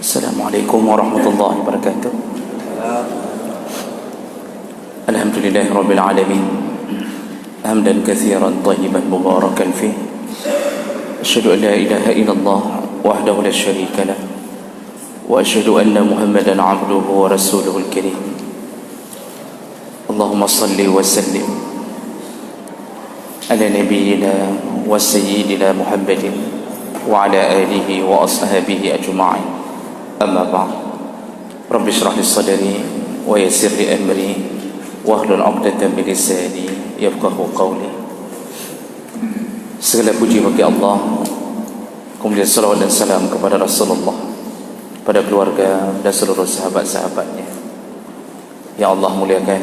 Assalamualaikum warahmatullahi wabarakatuh. Alhamdulillahi rabbil alamin. Hamdan katsiran tayyiban mubarakan fih. Asyhadu an la ilaha illallah wahdahu la syarika lah. Wa asyhadu anna Muhammadan 'abduhu wa rasuluhul karim. Allahumma salli wa sallim ala nabiyyina wa sayyidina Muhammadin wa ala alihi wa ashabihi ajma'in. Amma ba'd. Rabbi shrah li sadri wa yassir li amri wahlul 'uqdatam min lisani yafqahu qawli. Segala puji bagi Allah, kemudian salawat dan salam kepada Rasulullah, pada keluarga dan seluruh sahabat-sahabatnya. Ya Allah, muliakan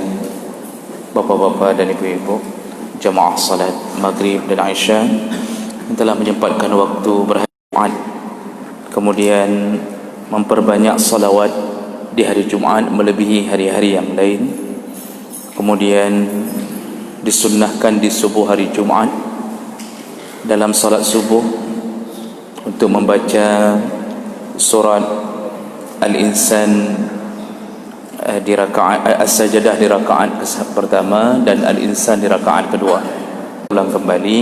bapa-bapa dan ibu-ibu jamaah salat maghrib dan isya yang telah menyempatkan waktu berhari Jumaat, kemudian memperbanyak salawat di hari Jumaat melebihi hari-hari yang lain, kemudian disunnahkan di subuh hari Jumaat dalam salat subuh untuk membaca surat Al-Insan di rakaat As-Sajdah di rakaat pertama dan Al-Insan di rakaat kedua. Ulang kembali,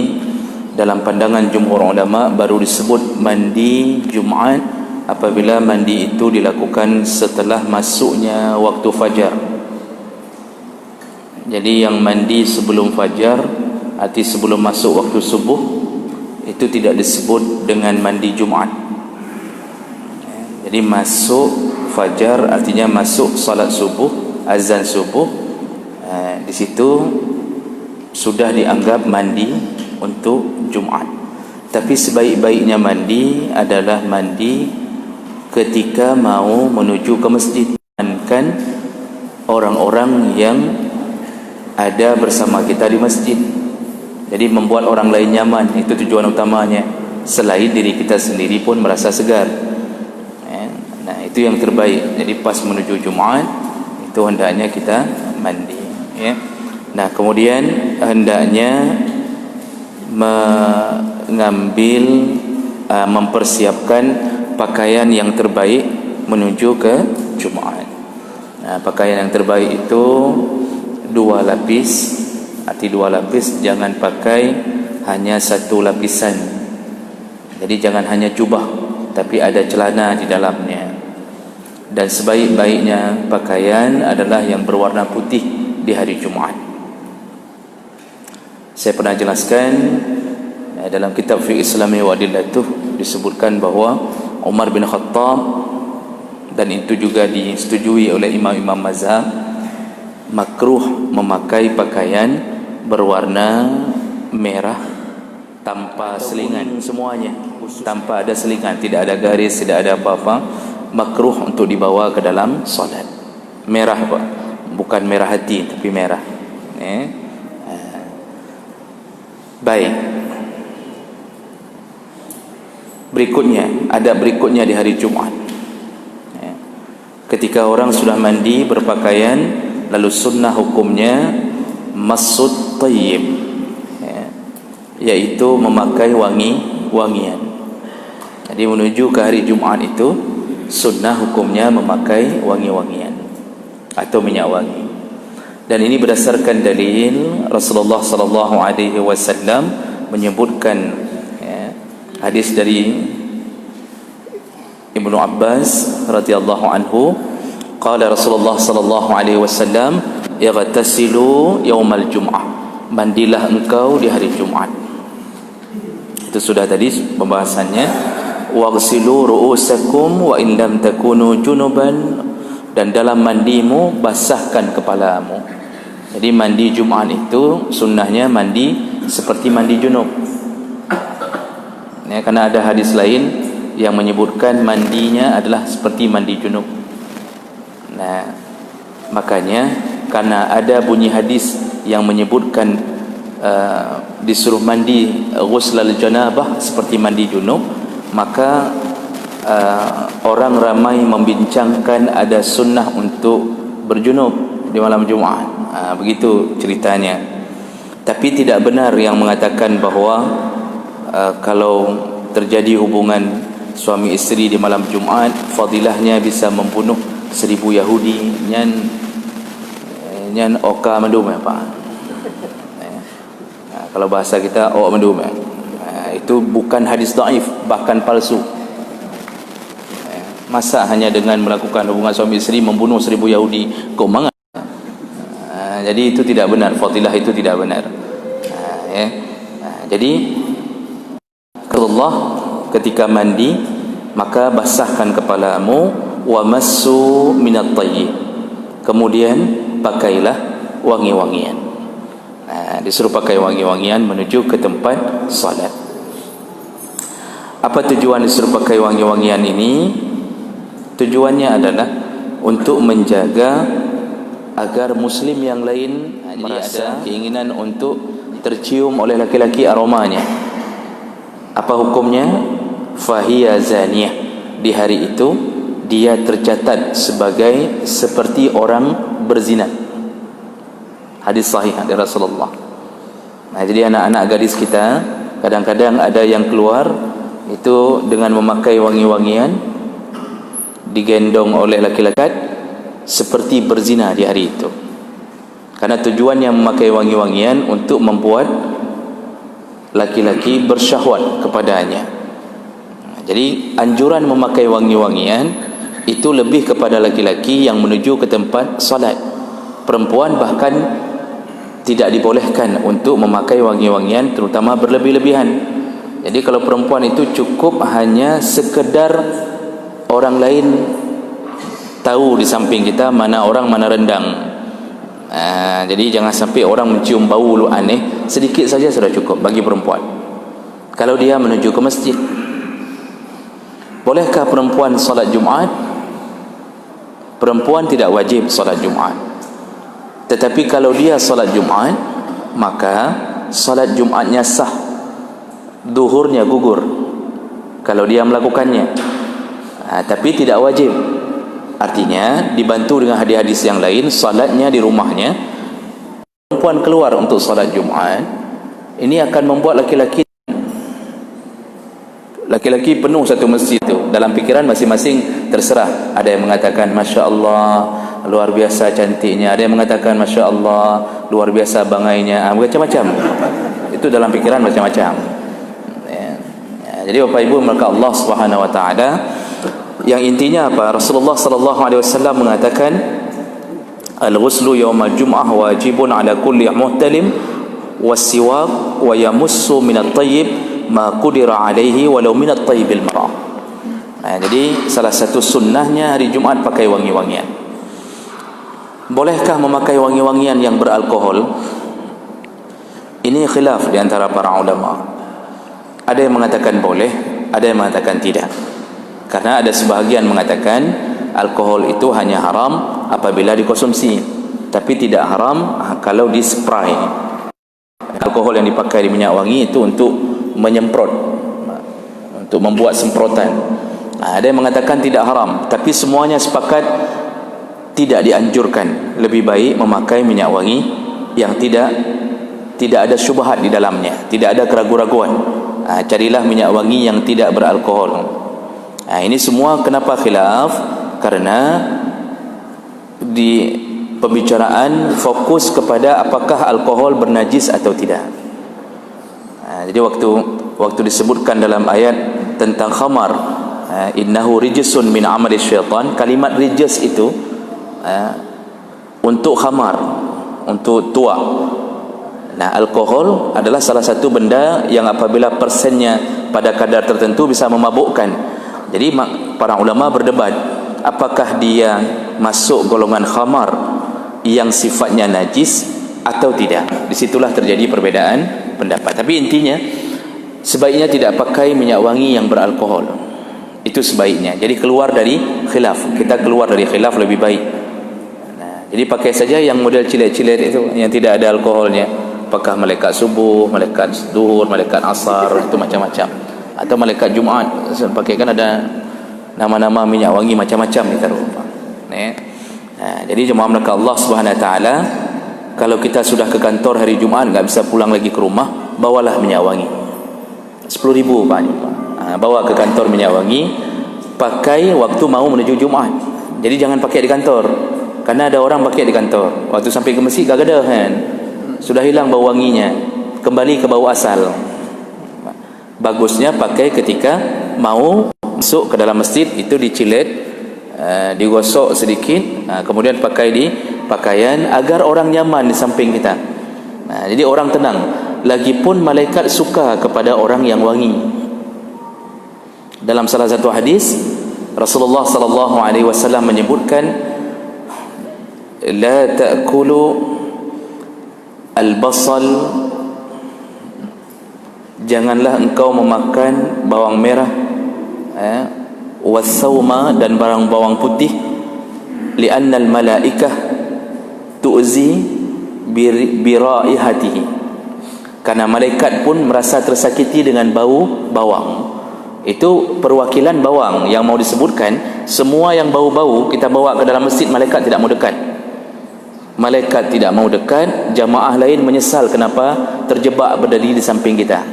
dalam pandangan jumhur ulama baru disebut mandi Jumaat apabila mandi itu dilakukan setelah masuknya waktu fajar. Jadi yang mandi sebelum fajar, arti sebelum masuk waktu subuh, itu tidak disebut dengan mandi Jumaat. Jadi masuk fajar artinya masuk salat subuh, azan subuh, di situ sudah dianggap mandi untuk Jumaat. Tapi sebaik-baiknya mandi adalah mandi ketika mau menuju ke masjid, kan orang-orang yang ada bersama kita di masjid. Jadi membuat orang lain nyaman, itu tujuan utamanya. Selain diri kita sendiri pun merasa segar. Nah, itu yang terbaik. Jadi pas menuju Jumaat itu hendaknya kita mandi, ya. Nah, kemudian hendaknya mengambil mempersiapkan pakaian yang terbaik menuju ke Jumaat. Nah, pakaian yang terbaik itu 2 lapis. Arti 2 lapis, jangan pakai hanya 1 lapisan. Jadi jangan hanya jubah, tapi ada celana di dalamnya. Dan sebaik-baiknya pakaian adalah yang berwarna putih di hari Jumaat. Saya pernah jelaskan dalam kitab Fiqh Islami wa Adillatuh, disebutkan bahawa Umar bin Khattab, dan itu juga disetujui oleh imam-imam mazhab, makruh memakai pakaian berwarna merah tanpa selingan, semuanya tanpa ada selingan, tidak ada garis, tidak ada apa-apa. Makruh untuk dibawa ke dalam solat. Merah, Pak, bukan merah hati, tapi merah. Baik. Berikutnya, ada berikutnya di hari Jumaat. Ketika orang sudah mandi, berpakaian, lalu sunnah hukumnya masud tayyib, yaitu memakai wangian. Jadi menuju ke hari Jumaat itu sunnah hukumnya memakai wangi-wangian atau minyak wangi. Dan ini berdasarkan dalil Rasulullah sallallahu alaihi wasallam menyebutkan hadis dari Ibnu Abbas radhiyallahu anhu, qala Rasulullah sallallahu alaihi wasallam, ightasilu yaumal jum'ah, mandilah engkau di hari Jumaat. Itu sudah tadi pembahasannya. Waghsilu ru'usakum wa in lam takunu junuban, dan dalam mandimu basahkan kepalamu. Jadi mandi Jumaat itu sunnahnya mandi seperti mandi junub. Karena ada hadis lain yang menyebutkan mandinya adalah seperti mandi junub. Nah, makanya karena ada bunyi hadis yang menyebutkan disuruh mandi ghuslal janabah seperti mandi junub, maka orang ramai membincangkan ada sunnah untuk berjunub di malam Jumaat. Begitu ceritanya. Tapi tidak benar yang mengatakan bahawa kalau terjadi hubungan suami isteri di malam Jumaat fadilahnya bisa membunuh 1000 Yahudi. Nyan oka mendum apa? Kalau bahasa kita ok mendum. Itu bukan hadis dhaif, bahkan palsu. Masa hanya dengan melakukan hubungan suami isteri membunuh 1000 Yahudi? Kok mangat? Jadi itu tidak benar, fadilah itu tidak benar. Jadi Allah ketika mandi maka basahkan kepalamu wa massu minat tayyib, kemudian pakailah wangi-wangian. Disuruh pakai wangi-wangian menuju ke tempat salat. Apa tujuan disuruh pakai wangi-wangian ini? Tujuannya adalah untuk menjaga agar muslim yang lain merasa keinginan untuk tercium oleh laki-laki aromanya. Apa hukumnya? Fahiya zaniyah. Di hari itu dia tercatat sebagai seperti orang berzina. Hadis sahih dari Rasulullah. Jadi anak-anak gadis kita kadang-kadang ada yang keluar itu dengan memakai wangi-wangian, digendong oleh laki-laki, seperti berzina di hari itu. Karena tujuannya memakai wangi-wangian untuk membuat laki-laki bersyahwat kepadanya. Jadi anjuran memakai wangi-wangian itu lebih kepada laki-laki yang menuju ke tempat salat. Perempuan bahkan tidak dibolehkan untuk memakai wangi-wangian, terutama berlebih-lebihan. Jadi kalau perempuan itu cukup hanya sekedar orang lain tahu di samping kita mana orang mana rendang. Jadi jangan sampai orang mencium bau lu aneh, sedikit saja sudah cukup bagi perempuan. Kalau dia menuju ke masjid, bolehkah perempuan salat Jumaat? Perempuan tidak wajib salat Jumaat. Tetapi kalau dia salat Jumaat, maka salat Jumaatnya sah, duhurnya gugur kalau dia melakukannya. Tapi tidak wajib. Artinya dibantu dengan hadis-hadis yang lain, salatnya di rumahnya. Perempuan keluar untuk salat Jumaat, ini akan membuat laki-laki penuh satu masjid itu. Dalam pikiran masing-masing terserah. Ada yang mengatakan Masya Allah, luar biasa cantiknya. Ada yang mengatakan Masya Allah, luar biasa bangainya. Macam-macam. Itu dalam pikiran macam-macam. Jadi Bapak Ibu maka Allah Subhanahu Wa Taala, yang intinya apa? Rasulullah sallallahu alaihi wasallam mengatakan al-ghuslu yaumal jum'ah wajibun ala kulli muhtalim was-siwak wa yamussu min at-tayyib ma qudira alaihi walau min at-tayyibil marah. Jadi salah satu sunnahnya hari Jumaat pakai wangi-wangian. Bolehkah memakai wangi-wangian yang beralkohol? Ini khilaf di antara para ulama. Ada yang mengatakan boleh, ada yang mengatakan tidak. Karena ada sebahagian mengatakan alkohol itu hanya haram apabila dikonsumsi, tapi tidak haram kalau di-spray. Alkohol yang dipakai di minyak wangi itu untuk menyemprot, untuk membuat semprotan. Ada yang mengatakan tidak haram, tapi semuanya sepakat tidak dianjurkan. Lebih baik memakai minyak wangi yang tidak ada syubhat di dalamnya, tidak ada keraguan-raguan. Carilah minyak wangi yang tidak beralkohol. Ini semua kenapa khilaf? Karena di pembicaraan fokus kepada apakah alkohol bernajis atau tidak. Jadi waktu disebutkan dalam ayat tentang khamar, innahu rijsun min amali syaitan, kalimat rijs itu untuk khamar, untuk tuak. Nah, alkohol adalah salah satu benda yang apabila persennya pada kadar tertentu bisa memabukkan. Jadi para ulama berdebat, apakah dia masuk golongan khamar yang sifatnya najis atau tidak. Disitulah terjadi perbedaan pendapat. Tapi intinya sebaiknya tidak pakai minyak wangi yang beralkohol. Itu sebaiknya. Jadi keluar dari khilaf. Kita keluar dari khilaf lebih baik. Jadi pakai saja yang model cilet-cilet itu, yang tidak ada alkoholnya. Apakah malaikat subuh, malaikat zuhur, malaikat asar, itu macam-macam. Atau malaikat Jumaat, pakai kan ada nama-nama minyak wangi macam-macam ditaruh. Jadi jemaah maka Allah Subhanahu Wa Taala, kalau kita sudah ke kantor hari Jumaat, enggak bisa pulang lagi ke rumah, bawalah minyak wangi. 10.000 Pak. bawa ke kantor minyak wangi, pakai waktu mau menuju Jumaat. Jadi jangan pakai di kantor, karena ada orang pakai di kantor, waktu sampai ke masjid gagada kan, sudah hilang bau wanginya, kembali ke bau asal. Bagusnya pakai ketika mau masuk ke dalam masjid, itu dicilet, digosok sedikit, kemudian pakai di pakaian agar orang nyaman di samping kita. Jadi orang tenang. Lagipun malaikat suka kepada orang yang wangi. Dalam salah satu hadis Rasulullah sallallahu alaihi wasallam menyebutkan, la ta'kulu al-basal, janganlah engkau memakan bawang merah, was-sauma, dan barang bawang putih, li'anna al-malaikah tu'zi biraihatihi, karena malaikat pun merasa tersakiti dengan bau bawang. Itu perwakilan bawang yang mau disebutkan. Semua yang bau-bau kita bawa ke dalam masjid, malaikat tidak mau dekat. Malaikat tidak mau dekat. Jamaah lain menyesal kenapa terjebak berdiri di samping kita,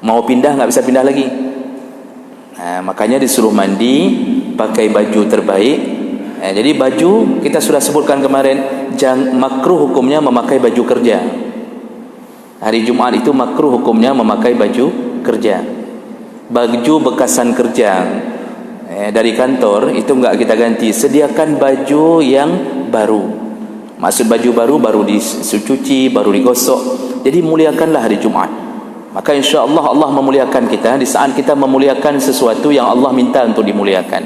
mau pindah nggak bisa pindah lagi. Makanya disuruh mandi, pakai baju terbaik. Jadi baju kita sudah sebutkan kemarin, makruh hukumnya memakai baju kerja. Hari Jumaat itu makruh hukumnya memakai baju kerja. Baju bekasan kerja dari kantor itu enggak kita ganti. Sediakan baju yang baru. Maksud baju baru, baru dicuci, baru digosok. Jadi muliakanlah hari Jumaat. Maka insya-Allah Allah memuliakan kita di saat kita memuliakan sesuatu yang Allah minta untuk dimuliakan.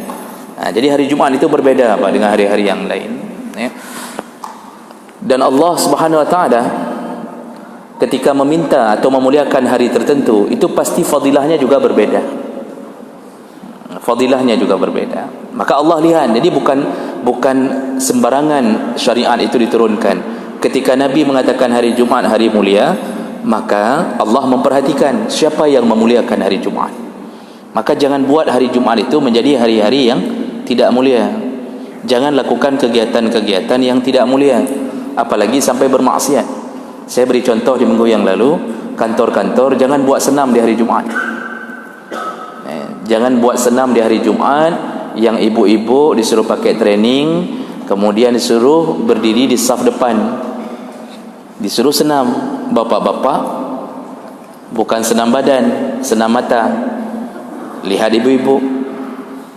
Jadi hari Jumaat itu berbeda dengan hari-hari yang lain. Dan Allah Subhanahu Wa Taala ketika meminta atau memuliakan hari tertentu, itu pasti fadilahnya juga berbeda. Fadilahnya juga berbeda. Maka Allah lihat. Jadi bukan sembarangan syariat itu diturunkan. Ketika Nabi mengatakan hari Jumaat hari mulia, maka Allah memperhatikan siapa yang memuliakan hari Jumaat. Maka jangan buat hari Jumaat itu menjadi hari-hari yang tidak mulia. Jangan lakukan kegiatan-kegiatan yang tidak mulia, apalagi sampai bermaksiat. Saya beri contoh di minggu yang lalu, kantor-kantor jangan buat senam di hari Jumaat. Jangan buat senam di hari Jumaat, yang ibu-ibu disuruh pakai training, kemudian disuruh berdiri di saf depan, disuruh senam. Bapak-bapak bukan senam badan, senam mata. Lihat ibu-ibu,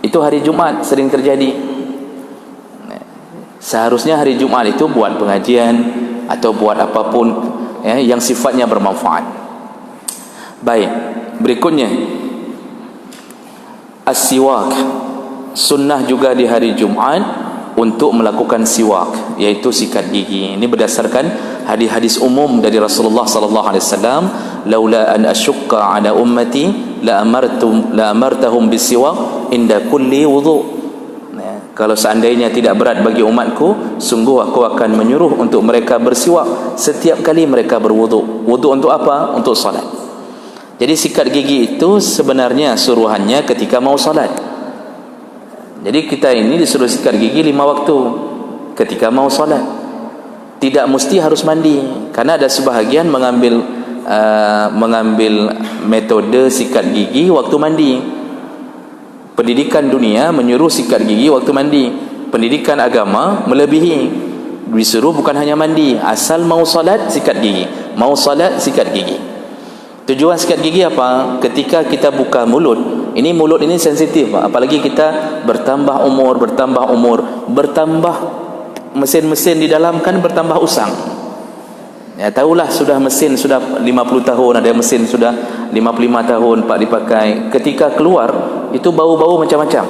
itu hari Jumaat sering terjadi. Seharusnya hari Jumaat itu buat pengajian atau buat apapun yang sifatnya bermanfaat. Baik, berikutnya as-siwak. Sunnah juga di hari Jumaat untuk melakukan siwak, yaitu sikat gigi. Ini berdasarkan hadis-hadis umum dari Rasulullah sallallahu alaihi wasallam, laula an asyqa ala ummati la amartahum bisiwak inda kulli wudu. Kalau seandainya tidak berat bagi umatku, sungguh aku akan menyuruh untuk mereka bersiwak setiap kali mereka berwudu. Wudu untuk apa? Untuk salat. Jadi sikat gigi itu sebenarnya suruhannya ketika mau salat. Jadi kita ini disuruh sikat gigi 5 waktu ketika mau salat. Tidak mesti harus mandi, karena ada sebahagian mengambil metode sikat gigi waktu mandi. Pendidikan dunia menyuruh sikat gigi waktu mandi. Pendidikan agama melebihi, disuruh bukan hanya mandi, asal mau salat sikat gigi, mau salat sikat gigi. Tujuan sikat gigi apa? Ketika kita buka mulut, ini mulut ini sensitif, apalagi kita bertambah umur, bertambah mesin-mesin di dalam kan bertambah usang. Ya tahulah, sudah mesin sudah 50 tahun, ada mesin sudah 55 tahun Pak dipakai. Ketika keluar itu bau-bau macam-macam.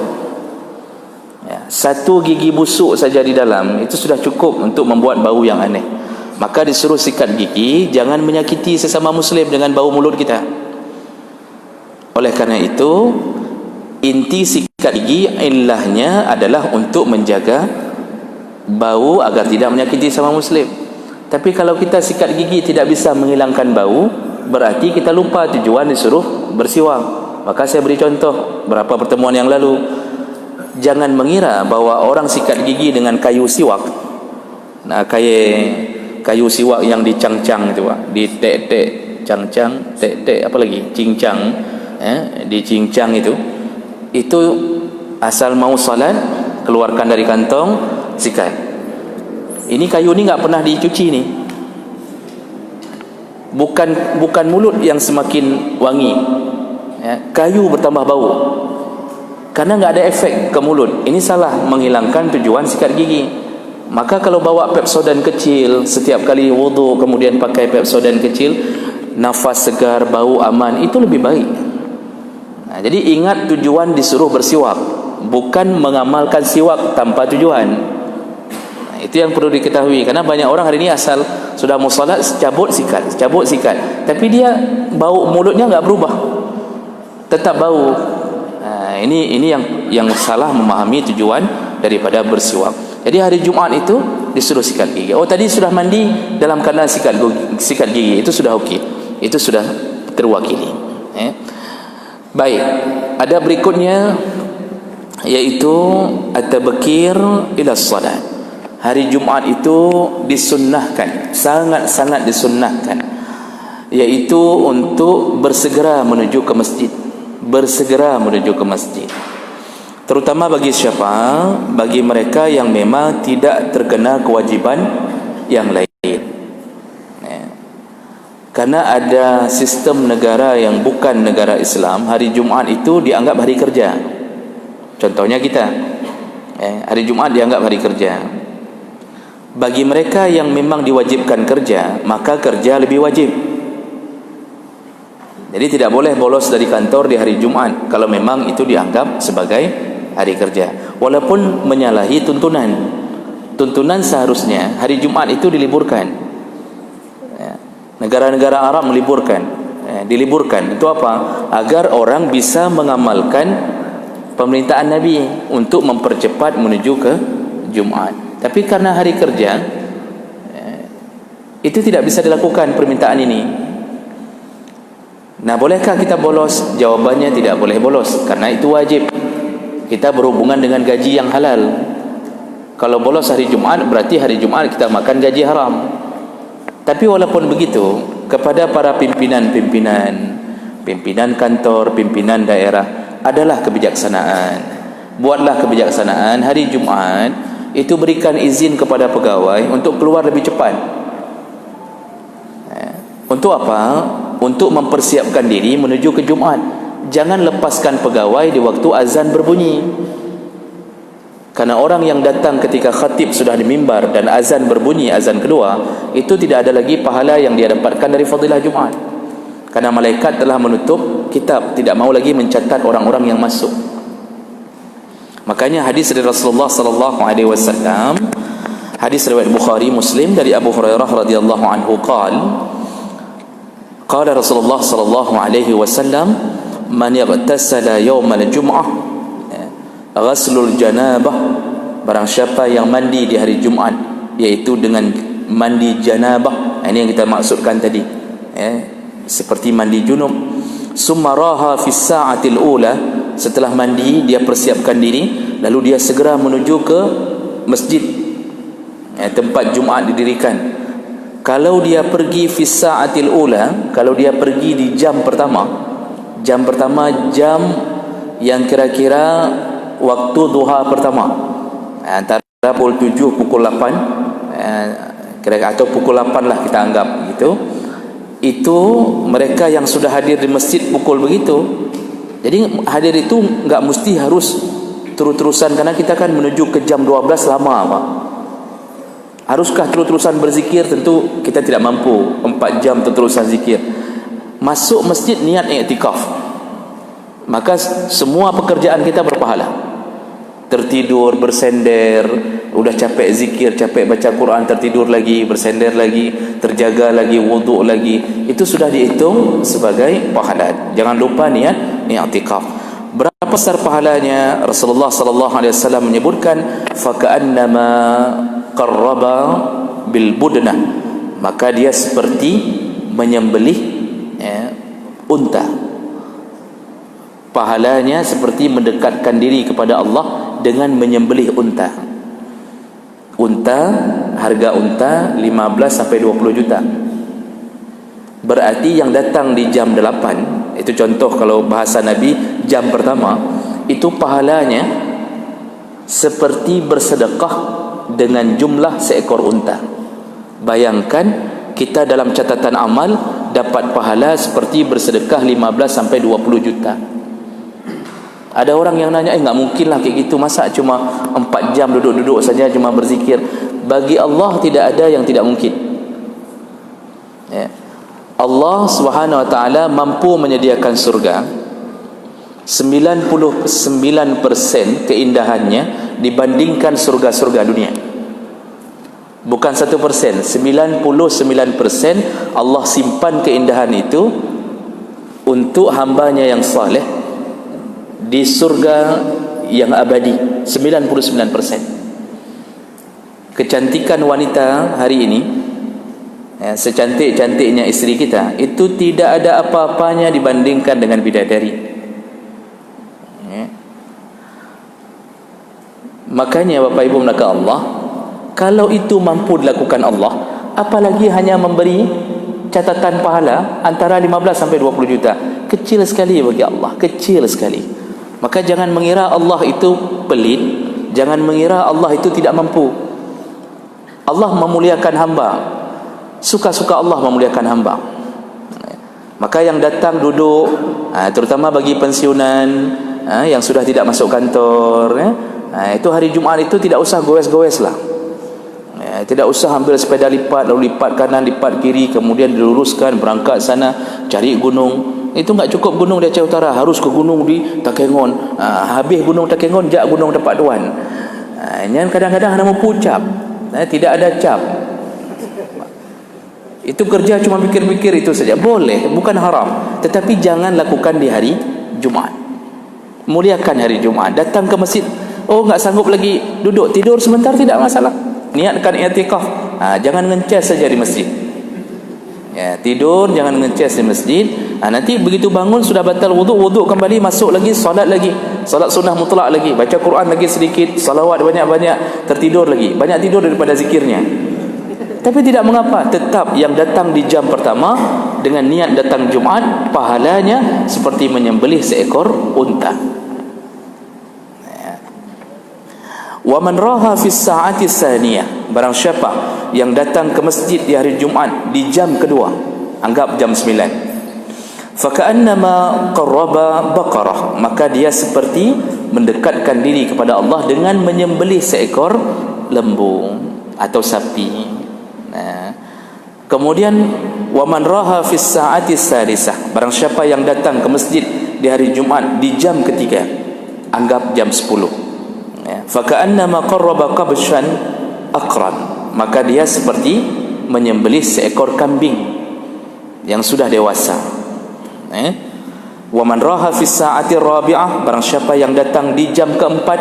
Ya, satu gigi busuk saja di dalam itu sudah cukup untuk membuat bau yang aneh. Maka disuruh sikat gigi, jangan menyakiti sesama muslim dengan bau mulut kita. Oleh karena itu, inti sikat gigi ilahnya adalah untuk menjaga bau agar tidak menyakiti sesama muslim. Tapi kalau kita sikat gigi tidak bisa menghilangkan bau, berarti kita lupa tujuan disuruh bersiwak. Maka saya beri contoh beberapa pertemuan yang lalu. Jangan mengira bahwa orang sikat gigi dengan kayu siwak. Nah, kayu siwak yang dicang-cang itu, Pak. Di tek-tek, cang-cang, tek-tek, apa lagi? Cincang. dicincang itu asal mau salat keluarkan dari kantong, sikat. Ini kayu ni enggak pernah dicuci ni. Bukan mulut yang semakin wangi, kayu bertambah bau karena enggak ada efek ke mulut. Ini salah menghilangkan tujuan sikat gigi. Maka kalau bawa Pepsodent kecil setiap kali wudu, kemudian pakai Pepsodent kecil, nafas segar, bau aman, itu lebih baik. Jadi ingat tujuan disuruh bersiwak, bukan mengamalkan siwak tanpa tujuan. Itu yang perlu diketahui. Karena banyak orang hari ini asal sudah mau salat cabut sikat, tapi dia bau mulutnya enggak berubah, tetap bau. Ini yang salah memahami tujuan daripada bersiwak. Jadi hari Jumaat itu disuruh sikat gigi. Oh, tadi sudah mandi dalam keadaan sikat gigi, itu sudah okey, itu sudah terwakili. Baik, ada berikutnya yaitu at-tabkir ila shalat. Hari Jumaat itu disunnahkan, sangat-sangat disunnahkan, yaitu untuk bersegera menuju ke masjid. Terutama bagi siapa? Bagi mereka yang memang tidak terkena kewajiban yang lain. Karena ada sistem negara yang bukan negara Islam, hari Jumaat itu dianggap hari kerja. Contohnya kita, hari Jumaat dianggap hari kerja. Bagi mereka yang memang diwajibkan kerja, maka kerja lebih wajib. Jadi tidak boleh bolos dari kantor di hari Jumaat kalau memang itu dianggap sebagai hari kerja, walaupun menyalahi tuntunan. Tuntunan seharusnya hari Jumaat itu diliburkan. Negara-negara Arab diliburkan. Itu apa? Agar orang bisa mengamalkan pemerintahan Nabi untuk mempercepat menuju ke Jumaat. Tapi karena hari kerja, itu tidak bisa dilakukan permintaan ini. Nah, bolehkah kita bolos? Jawabannya tidak boleh bolos, karena itu wajib. Kita berhubungan dengan gaji yang halal. Kalau bolos hari Jumaat, berarti hari Jumaat kita makan gaji haram. Tapi walaupun begitu, kepada para pimpinan kantor, pimpinan daerah, adalah kebijaksanaan. Buatlah kebijaksanaan hari Jumaat itu berikan izin kepada pegawai untuk keluar lebih cepat. Untuk apa? Untuk mempersiapkan diri menuju ke Jumaat. Jangan lepaskan pegawai di waktu azan berbunyi. Karena orang yang datang ketika khatib sudah di mimbar dan azan berbunyi, azan kedua, itu tidak ada lagi pahala yang dia dapatkan dari fadilah Jumaat. Karena malaikat telah menutup kitab, tidak mau lagi mencatat orang-orang yang masuk. Makanya hadis dari Rasulullah sallallahu alaihi wasallam, hadis riwayat Bukhari Muslim dari Abu Hurairah radhiyallahu anhu qala Rasulullah sallallahu alaihi wasallam, man yaghtasala yawmal jum'ah ghaslul janabah, barang siapa yang mandi di hari Jumaat, yaitu dengan mandi janabah. Ini yang kita maksudkan tadi, seperti mandi junub. Summa raha fi sa'atil ula, setelah mandi dia persiapkan diri, lalu dia segera menuju ke masjid, tempat Jumaat didirikan. Kalau dia pergi fi sa'atil ula, kalau dia pergi di jam pertama jam yang kira-kira waktu duha pertama, antara pukul 7 pukul 8, kira-kira, atau pukul 8 lah kita anggap gitu. Itu mereka yang sudah hadir di masjid pukul begitu. Jadi hadir itu enggak mesti harus terus-terusan, karena kita kan menuju ke jam 12 lama, Pak. Haruskah terus-terusan berzikir? Tentu kita tidak mampu 4 jam terus-terusan zikir. Masuk masjid niat i'tikaf, maka semua pekerjaan kita berpahala. Tertidur, bersender, udah capek zikir, capek baca Quran, tertidur lagi, bersender lagi, terjaga lagi, wuduk lagi, itu sudah dihitung sebagai pahala. Jangan lupa niat i'tikaf. Berapa besar pahalanya? Rasulullah sallallahu alaihi wasallam menyebutkan faka'annama qarraba bil budnah, maka dia seperti menyembelih unta. Pahalanya seperti mendekatkan diri kepada Allah dengan menyembelih unta. Harga unta 15 sampai 20 juta. Berarti yang datang di jam 8, Itu contoh kalau bahasa Nabi, jam pertama itu pahalanya seperti bersedekah dengan jumlah seekor unta. Bayangkan kita dalam catatan amal dapat pahala seperti bersedekah 15 sampai 20 juta. Ada orang yang nanya, enggak mungkin lah kayak gitu, masa cuma 4 jam duduk-duduk saja cuma berzikir. Bagi Allah tidak ada yang tidak mungkin. Ya. Allah Subhanahu wa taala mampu menyediakan surga 99% keindahannya dibandingkan surga-surga dunia. Bukan 1%, 99% Allah simpan keindahan itu untuk hambanya yang saleh di surga yang abadi. 99%. Kecantikan wanita hari ini, secantik-cantiknya isteri kita, itu tidak ada apa-apanya dibandingkan dengan bidadari. Makanya Bapak Ibu melakukan Allah, kalau itu mampu dilakukan Allah, apalagi hanya memberi catatan pahala antara 15 sampai 20 juta. Kecil sekali bagi Allah, kecil sekali. Maka jangan mengira Allah itu pelit, jangan mengira Allah itu tidak mampu. Allah memuliakan hamba, suka-suka Allah memuliakan hamba. Maka yang datang duduk, terutama bagi pensiunan yang sudah tidak masuk kantor, itu hari Jumaat itu tidak usah goes-goes lah. Tidak usah ambil sepeda lipat, lalu lipat kanan, lipat kiri, kemudian diluruskan, berangkat sana, cari gunung. Itu enggak cukup gunung di Aceh Utara, harus ke gunung di Takengon. Habis gunung Takengon, jak gunung Tapak Duan. Yang kadang-kadang hanya mampu cap, tidak ada cap. Itu kerja cuma pikir-pikir itu saja. Boleh, bukan haram, tetapi jangan lakukan di hari Jumaat. Muliakan hari Jumaat. Datang ke masjid, oh enggak sanggup lagi duduk, tidur sebentar tidak masalah. Niatkan i'tikaf. Jangan ngencas saja di masjid. Ya, tidur jangan ngencas di masjid. Nanti begitu bangun sudah batal wuduk kembali, masuk lagi, solat lagi. Solat sunnah mutlak lagi, baca Quran lagi sedikit, salawat banyak-banyak, tertidur lagi. Banyak tidur daripada zikirnya. Tapi tidak mengapa, tetap yang datang di jam pertama dengan niat datang Jumaat, pahalanya seperti menyembelih seekor unta. Wa man raha fi sa'ati tsaniyah, barang siapa yang datang ke masjid di hari Jumaat di jam kedua, anggap jam 9, fa ka'annama qarraba baqarah, maka dia seperti mendekatkan diri kepada Allah dengan menyembelih seekor lembu atau sapi. Kemudian wa man raha fi sa'ati tsalisah, barang siapa yang datang ke masjid di hari Jumaat di jam ketiga, anggap jam 10, faka'annama qarraba qabshan aqran, maka dia seperti menyembelih seekor kambing yang sudah dewasa. Wa man raha fi sa'ati rabi'ah, barang siapa yang datang di jam keempat,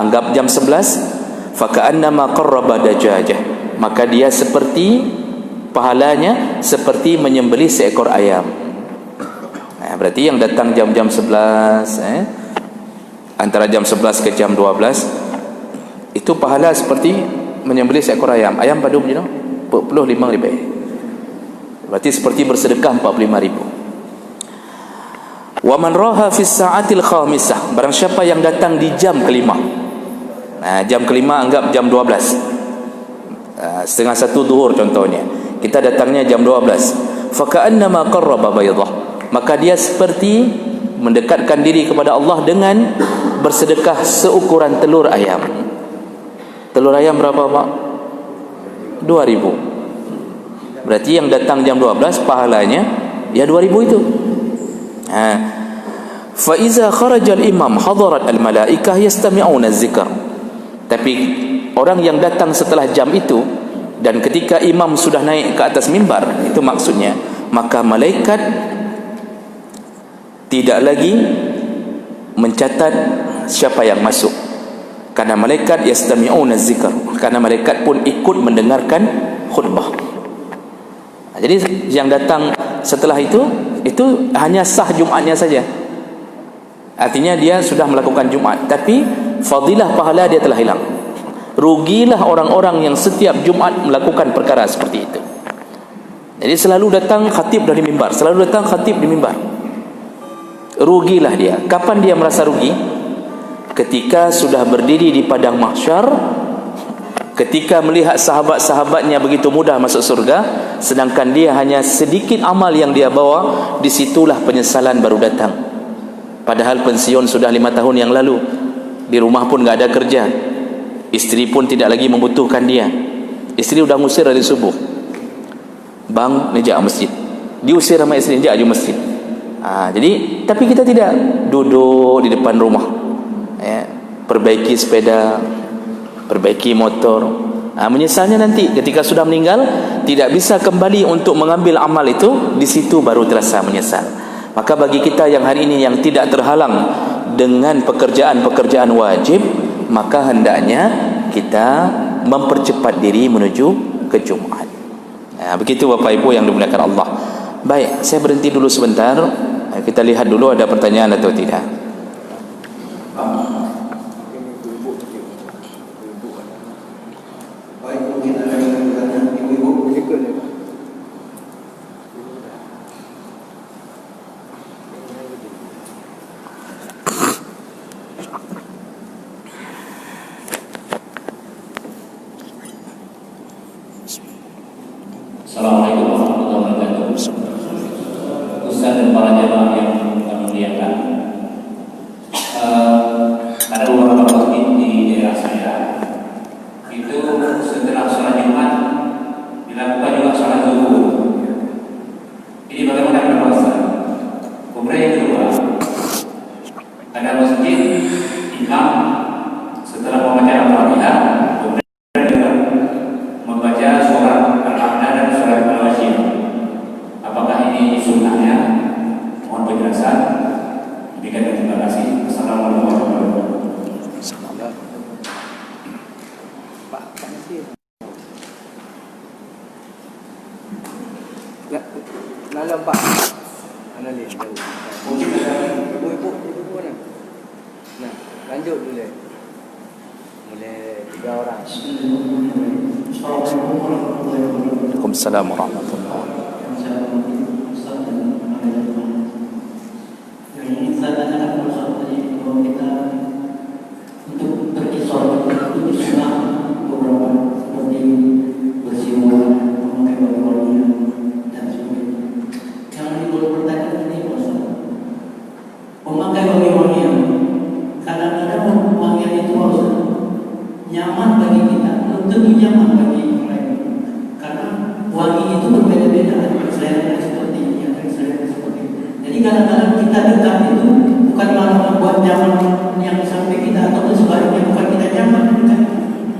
anggap jam 11, faka'annama qarraba dajajah, maka dia seperti pahalanya seperti menyembelih seekor ayam. Berarti yang datang jam-jam 11, antara jam 11 ke jam 12, itu pahala seperti menyembelih seekor ayam. Ayam pada umumnya 45,000. Berarti seperti bersedekah 45,000. Wa man raha fi sa'atil khamisah, barang siapa yang datang di jam kelima. Jam kelima anggap jam 12. Setengah 1 zuhur contohnya. Kita datangnya jam 12. Fa ka'annama qarraba baydah, maka dia seperti mendekatkan diri kepada Allah dengan bersedekah seukuran telur ayam. Telur ayam berapa Pak? 2.000. Berarti yang datang jam 12 pahalanya ya 2.000 itu. Fa iza kharaja al-imam hadarat al-malaikah yastami'una az-zikr. Tapi orang yang datang setelah jam itu, dan ketika imam sudah naik ke atas mimbar, itu maksudnya, maka malaikat tidak lagi mencatat siapa yang masuk, karena malaikat yastami'una zikr, karena malaikat pun ikut mendengarkan khutbah. Jadi yang datang setelah itu hanya sah Jumatnya saja, artinya dia sudah melakukan Jumat, tapi fadilah pahala dia telah hilang. Rugilah orang-orang yang setiap Jumat melakukan perkara seperti itu. Jadi selalu datang khatib dari mimbar, selalu datang khatib di mimbar. rugilah dia. Kapan dia merasa rugi? Ketika sudah berdiri di padang mahsyar, ketika melihat sahabat-sahabatnya begitu mudah masuk surga, sedangkan dia hanya sedikit amal yang dia bawa. Disitulah penyesalan baru datang. Padahal pensiun sudah 5 tahun yang lalu, di rumah pun enggak ada kerja, isteri pun tidak lagi membutuhkan dia. Isteri sudah ngusir dari subuh, bang, nejak masjid, diusir sama isteri, nejak aju masjid. Jadi tapi kita tidak, duduk di depan rumah, perbaiki sepeda, perbaiki motor. Menyesalnya nanti ketika sudah meninggal, tidak bisa kembali untuk mengambil amal itu. Di situ baru terasa menyesal. Maka bagi kita yang hari ini yang tidak terhalang dengan pekerjaan-pekerjaan wajib, maka hendaknya kita mempercepat diri menuju ke Jumat. Begitu Bapak Ibu yang dimuliakan Allah. Baik, saya berhenti dulu sebentar. Kita lihat dulu ada pertanyaan atau tidak. Assalamualaikum warahmatullahi wabarakatuh. Ustaz dan para jemaah yang kami muliakan, ada beberapa masjid di daerah saya itu setelah sholat Jumat dilakukan juga sholat zuhur. Ini bagaimana pendapat Ustaz? Kemudian yang kedua, ada masjid imam setelah membaca Al-Fatihah kemudian juga membaca surat Al-A'la dan surat Al-Wasyiyah. Apakah ini sunnahnya? Mohon penjelasan. Demikian, terima kasih. Assalamualaikum warahmatullahi wabarakatuh. Pak Nasir. Malam Pak. Mana ni? Mungkin ibu mana? Nah, lanjut dulu. Mulai 3 orang. Waalaikumsalam warahmatullahi wabarakatuh. Ini saya tanyakan tadi bahwa kita untuk pergi sholat itu disunah beberapa seperti bersiul, memakai baju wangi dan sebagainya. Yang diboleh pertanyaan ini Ustaz, memakai baju wangi kadang-kadang wangian itu Ustaz nyaman bagi kita, belum tentu nyaman bagi yang lain. Karena wangi itu berbeda-beda, selera seperti ini, yang selera seperti ini. Jadi kadang-kadang kita dekat itu bukan malah membuat nyaman yang sampai kita, ataupun sebaliknya bukan kita nyaman dekat,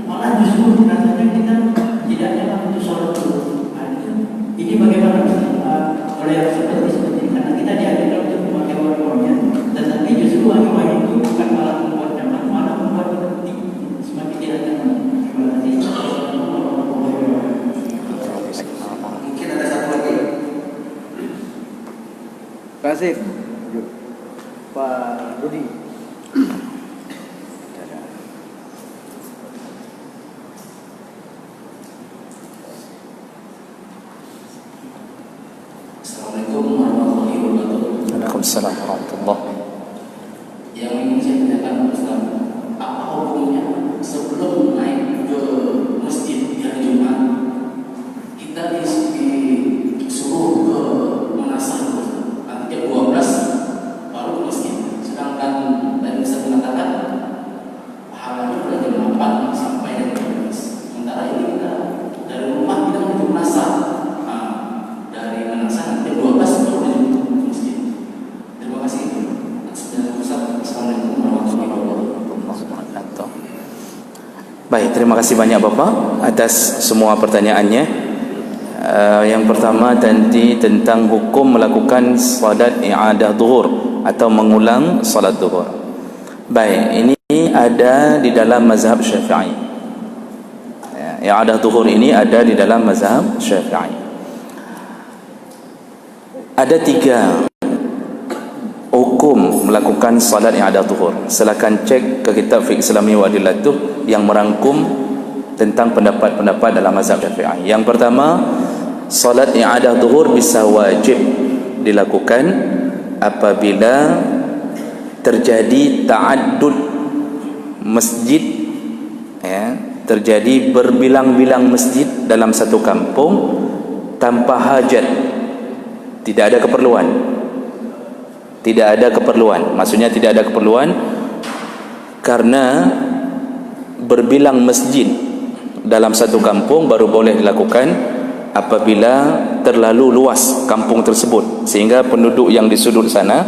malah justru rasanya kita tidak nyaman untuk sholat dulu. Ini bagaimana oleh yang seperti ini, karena kita diajarkan untuk memakai wangi-wangian, tetapi justru wangi-wangi itu bukan malah membuat nyaman, malah membuat kita semakin tidak nyaman. Terima kasih. Mungkin ada satu lagi. Terima kasih. Pak Budi. Assalamualaikum warahmatullahi wabarakatuh. Waalaikumsalam warahmatullahi. Yang ingin saya tanyakan Ustaz, apa hukumnya sebelum naik ke masjid di hari Jumat kita disuruh ke menasah dulu, artinya 12 baru ke masjid. Sedangkan tadi Ustaz mengatakan pahalanya pada jam 8 sampai jam 12. Sementara ini kita dari rumah kita menuju menasah. Dari menasah nanti 12 baru menuju ke masjid. Terima kasih. Assalamualaikum warahmatullahi wabarakatuh. Baik, terima kasih banyak Bapak atas semua pertanyaannya. Yang pertama tadi tentang hukum melakukan salat i'adah zuhur atau mengulang salat zuhur. Baik, ini ada di dalam mazhab Syafi'i. I'adah zuhur ini ada di dalam mazhab Syafi'i. Ada 3 hukum melakukan salat i'adah zuhur. Silakan cek ke kitab Fiqh Islami wa Adillatuh yang merangkum tentang pendapat-pendapat dalam mazhab Syafi'i. Yang pertama, salat i'adah zuhur bisa wajib dilakukan apabila terjadi ta'addud masjid, ya, terjadi berbilang-bilang masjid dalam satu kampung tanpa hajat, tidak ada keperluan. Tidak ada keperluan, maksudnya tidak ada keperluan karena berbilang masjid dalam satu kampung baru boleh dilakukan apabila terlalu luas kampung tersebut sehingga penduduk yang di sudut sana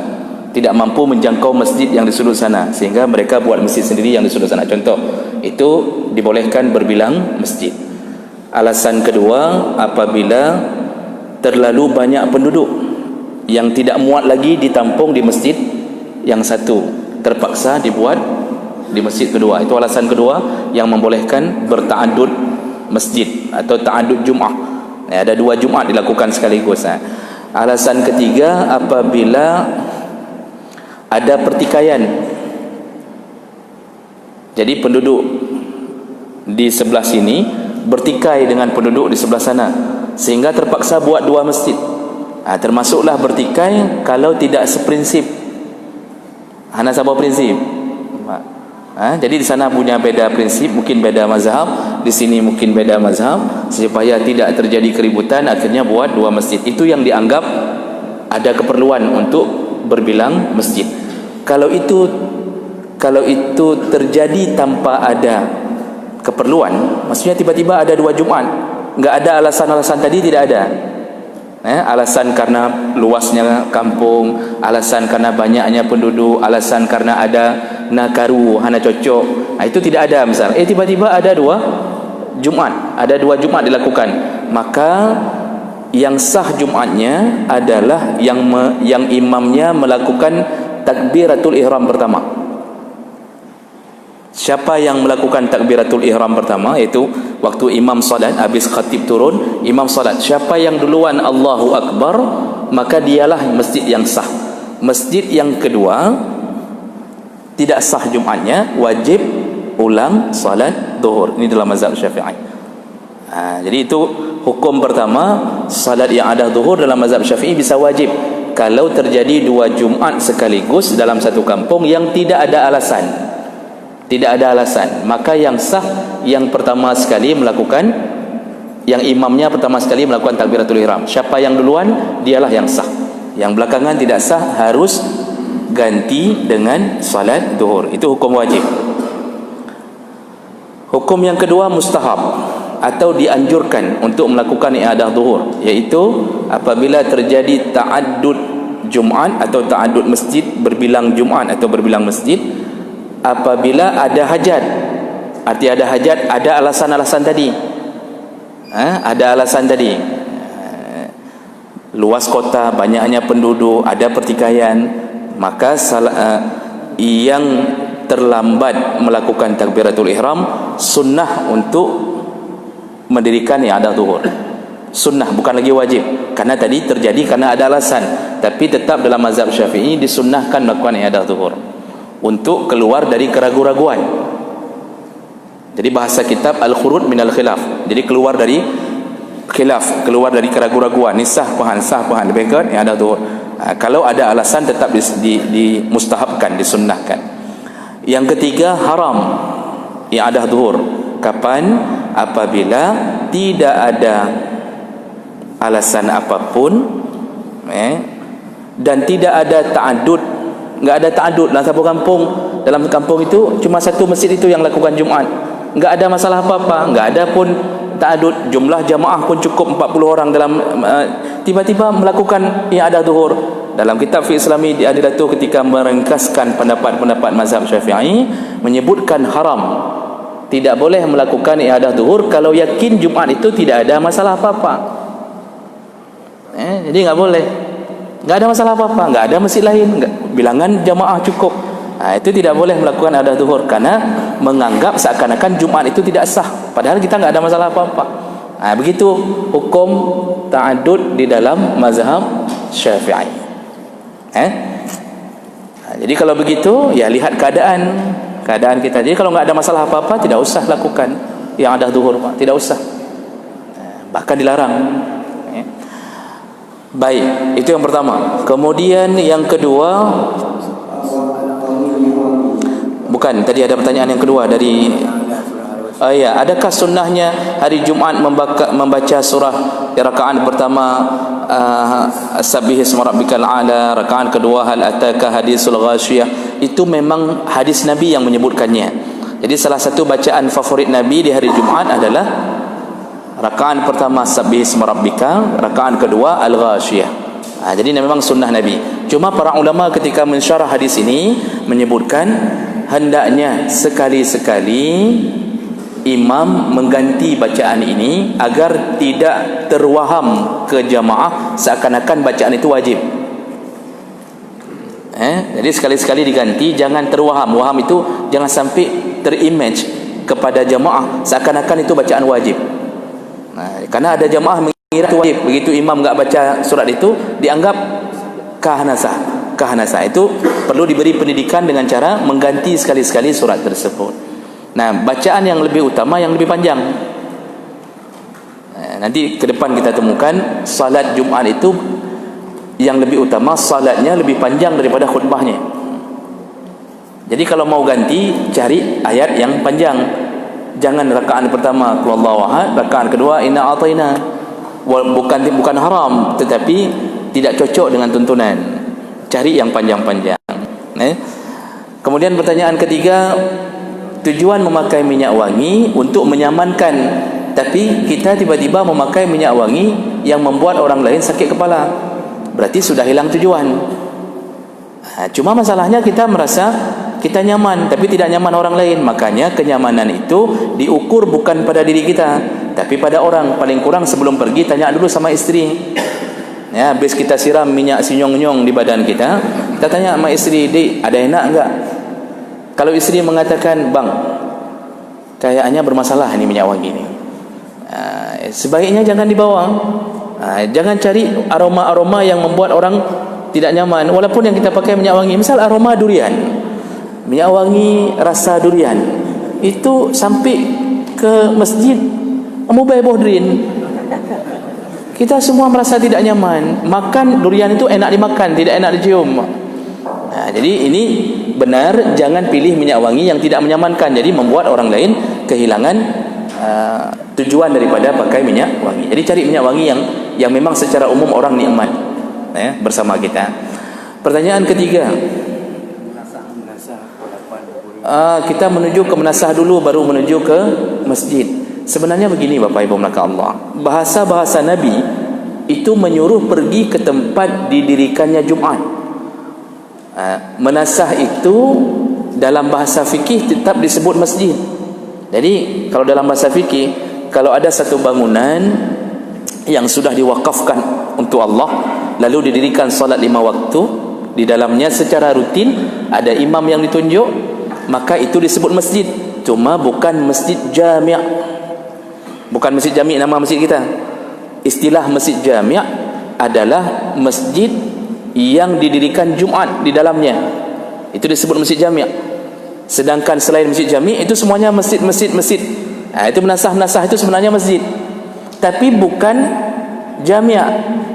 tidak mampu menjangkau masjid yang di sudut sana, sehingga mereka buat masjid sendiri yang di sudut sana. Contoh, itu dibolehkan berbilang masjid. Alasan kedua, apabila terlalu banyak penduduk yang tidak muat lagi ditampung di masjid yang satu, terpaksa dibuat di masjid kedua. Itu alasan kedua yang membolehkan berta'adud masjid atau ta'adud Jum'ah. Ada 2 Jumat dilakukan sekaligus. Alasan ketiga, apabila ada pertikaian. Jadi penduduk di sebelah sini bertikai dengan penduduk di sebelah sana, sehingga terpaksa buat 2 masjid. Termasuklah bertikai kalau tidak seprinsip. Hana sama prinsip. Jadi di sana punya beda prinsip, mungkin beda mazhab, di sini mungkin beda mazhab, supaya tidak terjadi keributan akhirnya buat 2 masjid. Itu yang dianggap ada keperluan untuk berbilang masjid. Kalau itu terjadi tanpa ada keperluan, maksudnya tiba-tiba ada 2 Jumat, enggak ada alasan-alasan tadi, tidak ada. Alasan karena luasnya kampung, alasan karena banyaknya penduduk, alasan karena ada nakaru, hana cocok, itu tidak ada. Misal tiba-tiba ada 2 Jumat, ada 2 Jumat dilakukan, maka yang sah Jumatnya adalah yang imamnya melakukan takbiratul ihram pertama. Siapa yang melakukan takbiratul ihram pertama, iaitu waktu imam salat, habis khatib turun, imam salat, siapa yang duluan Allahu Akbar, maka dialah masjid yang sah. Masjid yang kedua tidak sah Jumatnya, wajib ulang salat zuhur. Ini dalam mazhab Syafi'i. Jadi itu hukum pertama, salat yang ada zuhur dalam mazhab Syafi'i bisa wajib kalau terjadi 2 Jumat sekaligus dalam satu kampung yang tidak ada alasan. Tidak ada alasan, maka yang sah yang pertama sekali melakukan, yang imamnya pertama sekali melakukan takbiratul ihram. Siapa yang duluan, dialah yang sah. Yang belakangan tidak sah, harus ganti dengan salat zuhur. Itu hukum wajib. Hukum yang kedua, mustahab atau dianjurkan untuk melakukan i'adah zuhur, iaitu apabila terjadi ta'addud Jumat atau ta'addud masjid, berbilang Jumat atau berbilang masjid, apabila ada hajat. Arti ada hajat, ada alasan-alasan tadi. Ada alasan tadi. Luas kota, banyaknya penduduk, ada pertikaian, maka yang terlambat melakukan takbiratul ihram, sunnah untuk mendirikan i'adah zuhur. Sunnah, bukan lagi wajib, karena tadi terjadi karena ada alasan. Tapi tetap dalam mazhab Syafi'i disunnahkan melakukan i'adah zuhur untuk keluar dari keraguan-raguan. Jadi bahasa kitab Al-Khurud minal khilaf, jadi keluar dari khilaf, keluar dari keraguan-raguan. Ni sah pahan, demikian yang ada zuhur. Kalau ada alasan tetap dimustahabkan, disunnahkan. Yang ketiga, haram yang ada zuhur. Kapan? Apabila tidak ada alasan apapun, dan tidak ada ta'addud. Enggak ada ta'addud dalam satu kampung. Dalam kampung itu cuma satu masjid itu yang lakukan Jumat. Enggak ada masalah apa-apa, enggak ada pun ta'addud. Jumlah jamaah pun cukup 40 orang dalam tiba-tiba melakukan i'adah zuhur. Dalam kitab fiqh Islami di Adilatu ketika meringkaskan pendapat-pendapat mazhab Syafi'i, menyebutkan haram, tidak boleh melakukan i'adah zuhur kalau yakin Jumat itu tidak ada masalah apa-apa. Jadi enggak boleh. Enggak ada masalah apa-apa, enggak ada masjid lain, bilangan jamaah cukup. Itu tidak boleh melakukan i'adah zuhur karena menganggap seakan-akan Jumat itu tidak sah, padahal kita enggak ada masalah apa-apa. Begitu hukum ta'addud di dalam mazhab Syafi'i. Jadi kalau begitu, ya lihat keadaan kita. Jadi kalau enggak ada masalah apa-apa, tidak usah lakukan i'adah zuhur, Pak. Tidak usah. Bahkan dilarang. Baik, itu yang pertama. Kemudian yang kedua, bukan, tadi ada pertanyaan yang kedua dari ya, adakah sunnahnya hari Jumaat membaca surah rakaat pertama Sabbih isma rabbikal a'la, rakaat kedua hal ataka hadisul ghasyiyah. Itu memang hadis Nabi yang menyebutkannya. Jadi salah satu bacaan favorit Nabi di hari Jumaat adalah rakaat pertama Sabbih isma rabbika, rakaat kedua al-ghasyiyah. Jadi ini memang sunnah Nabi. Cuma para ulama ketika mensyarah hadis ini menyebutkan hendaknya sekali-sekali imam mengganti bacaan ini agar tidak terwaham ke jamaah seakan-akan bacaan itu wajib. Jadi sekali-sekali diganti, jangan terwaham. Waham itu jangan sampai terimage kepada jamaah seakan-akan itu bacaan wajib. Karena ada jamaah mengira itu wajib. Begitu imam enggak baca surat itu, dianggap kahanasah. Itu perlu diberi pendidikan dengan cara mengganti sekali-sekali surat tersebut. Nah, bacaan yang lebih utama yang lebih panjang. Nanti ke depan kita temukan salat Jumaat itu yang lebih utama salatnya lebih panjang daripada khutbahnya. Jadi kalau mau ganti, cari ayat yang panjang. Jangan rakaat pertama qul huwallahu ahad, rakaat kedua inna a'taina. Bukan haram, tetapi tidak cocok dengan tuntunan. Cari yang panjang-panjang. Kemudian pertanyaan ketiga, tujuan memakai minyak wangi untuk menyamankan, tapi kita tiba-tiba memakai minyak wangi yang membuat orang lain sakit kepala. Berarti sudah hilang tujuan. Cuma masalahnya kita merasa kita nyaman, tapi tidak nyaman orang lain. Makanya kenyamanan itu diukur bukan pada diri kita, tapi pada orang. Paling kurang sebelum pergi tanya dulu sama istri. Ya, habis kita siram minyak sinyong-nyong di badan kita, kita tanya sama istri, "Dik, ada enak enggak?" Kalau istri mengatakan, "Bang, kayaknya bermasalah ini minyak wangi ini," sebaiknya jangan dibawa. Jangan cari aroma-aroma yang membuat orang tidak nyaman. Walaupun yang kita pakai minyak wangi, misal aroma durian, minyak wangi rasa durian, itu sampai ke masjid Mubai Bohdrin, kita semua merasa tidak nyaman. Makan durian itu enak dimakan, tidak enak dicium. Jadi ini benar, jangan pilih minyak wangi yang tidak menyamankan, jadi membuat orang lain kehilangan tujuan daripada pakai minyak wangi. Jadi cari minyak wangi yang memang secara umum orang nikmat bersama kita. Pertanyaan ketiga, kita menuju ke menasah dulu baru menuju ke masjid. Sebenarnya begini Bapak Ibu maka Allah, bahasa-bahasa Nabi itu menyuruh pergi ke tempat didirikannya Jumat. Menasah itu dalam bahasa fikih tetap disebut masjid. Jadi kalau dalam bahasa fikih, kalau ada satu bangunan yang sudah diwakafkan untuk Allah, lalu didirikan salat 5 waktu di dalamnya secara rutin, ada imam yang ditunjuk, maka itu disebut masjid. Cuma bukan masjid jami'. Bukan masjid jami' nama masjid kita. Istilah masjid jami' adalah masjid yang didirikan Jumat di dalamnya. Itu disebut masjid jami'. Sedangkan selain masjid jami' itu semuanya masjid. Itu menasah itu sebenarnya masjid, tapi bukan jami'.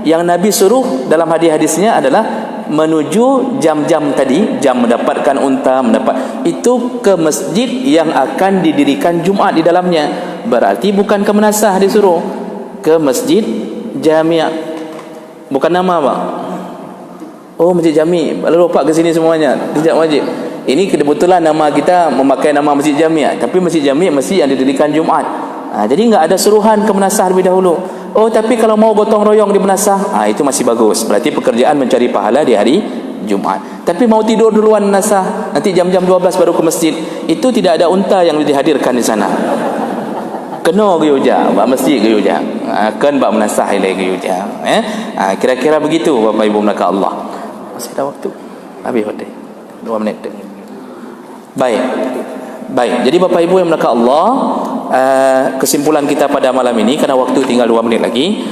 Yang Nabi suruh dalam hadis-hadisnya adalah menuju jam-jam tadi, jam mendapatkan unta, itu ke masjid yang akan didirikan Jumat di dalamnya. Berarti bukan ke menasah disuruh, ke masjid jami'. Bukan nama Pak. Oh, masjid jami', lalu Pak ke sini semuanya, tidak wajib. Ini kebetulan nama kita memakai nama masjid jami', tapi masjid jami' masjid yang didirikan Jumat. Jadi enggak ada suruhan ke menasah lebih dahulu. Oh, tapi kalau mau gotong royong di menasah, itu masih bagus. Berarti pekerjaan mencari pahala di hari Jumat. Tapi mau tidur duluan menasah, nanti jam-jam 12 baru ke masjid, itu tidak ada unta yang dihadirkan di sana. Kena ke yuja, bak masjid ke yuja. Kan bak menasah ilai ke yuja. Kira-kira begitu Bapak Ibu maka Allah. Masih ada waktu. Habis hotel. 2 minit. Baik. Jadi Bapak Ibu yang maka Allah, kesimpulan kita pada malam ini, karena waktu tinggal 2 menit lagi,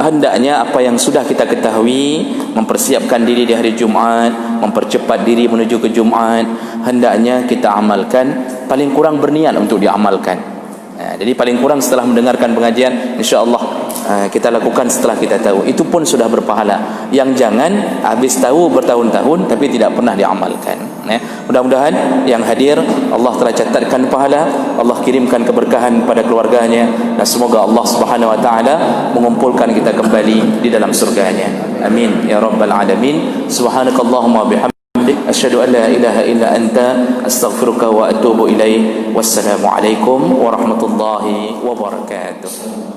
hendaknya apa yang sudah kita ketahui, mempersiapkan diri di hari Jumat, mempercepat diri menuju ke Jumat, hendaknya kita amalkan, paling kurang berniat untuk diamalkan. Jadi paling kurang setelah mendengarkan pengajian, insya-Allah kita lakukan setelah kita tahu, itu pun sudah berpahala. Yang jangan habis tahu bertahun-tahun tapi tidak pernah diamalkan. Mudah-mudahan yang hadir Allah telah catatkan pahala, Allah kirimkan keberkahan pada keluarganya, dan semoga Allah Subhanahu wa taala mengumpulkan kita kembali di dalam surganya. Amin ya rabbal alamin. Subhanakallahumma bihamdik asyhadu an la ilaha illa anta astaghfiruka wa atubu ilaik. Wassalamu alaikum warahmatullahi wabarakatuh.